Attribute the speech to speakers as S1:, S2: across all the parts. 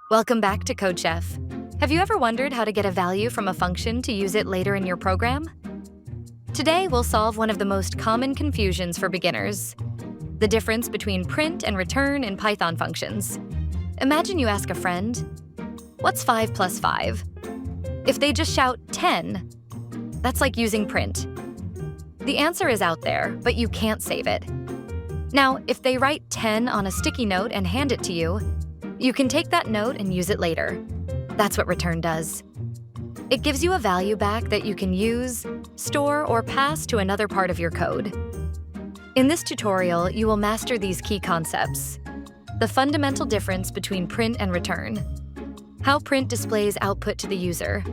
S1: Welcome back to CodeChef. Have you ever wondered how to get a value from a function to use it later in your program? Today, we'll solve one of the most common confusions for beginners: the difference between print and return in Python functions. Imagine you ask a friend, "What's 5 plus 5?" If they just shout 10, that's like using print. The answer is out there, but you can't save it. Now, if they write 10 on a sticky note and hand it to you, you can take that note and use it later. That's what return does. It gives you a value back that you can use, store, or pass to another part of your code. In this tutorial, you will master these key concepts: the fundamental difference between print and return, how print displays output to the user,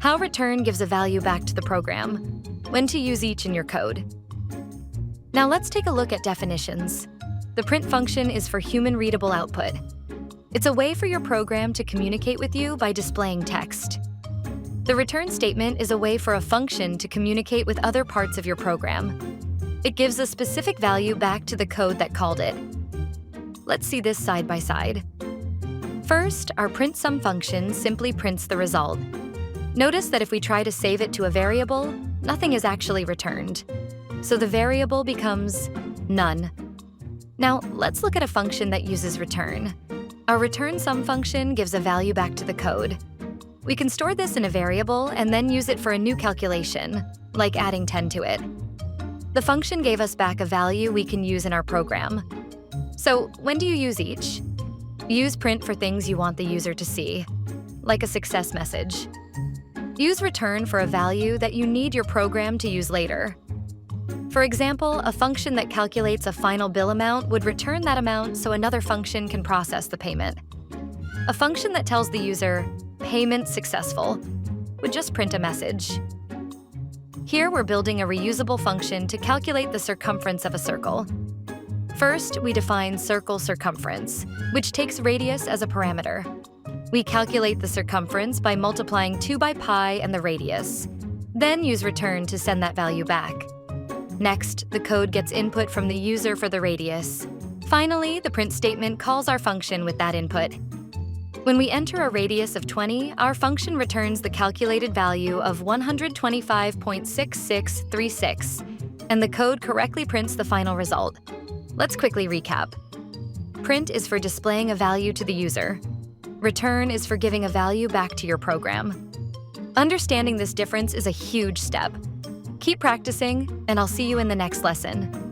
S1: how return gives a value back to the program, when to use each in your code. Now let's take a look at definitions. The print function is for human-readable output. It's a way for your program to communicate with you by displaying text. The return statement is a way for a function to communicate with other parts of your program. It gives a specific value back to the code that called it. Let's see this side by side. First, our print_sum function simply prints the result. Notice that if we try to save it to a variable, nothing is actually returned. So the variable becomes none. Now, let's look at a function that uses return. Our return_sum function gives a value back to the code. We can store this in a variable and then use it for a new calculation, like adding 10 to it. The function gave us back a value we can use in our program. So when do you use each? Use print for things you want the user to see, like a success message. Use return for a value that you need your program to use later. For example, a function that calculates a final bill amount would return that amount so another function can process the payment. A function that tells the user, "Payment successful," would just print a message. Here we're building a reusable function to calculate the circumference of a circle. First, we define circle circumference, which takes radius as a parameter. We calculate the circumference by multiplying 2 by pi and the radius, then use return to send that value back. Next, the code gets input from the user for the radius. Finally, the print statement calls our function with that input. When we enter a radius of 20, our function returns the calculated value of 125.6636, and the code correctly prints the final result. Let's quickly recap. Print is for displaying a value to the user. Return is for giving a value back to your program. Understanding this difference is a huge step. Keep practicing, and I'll see you in the next lesson.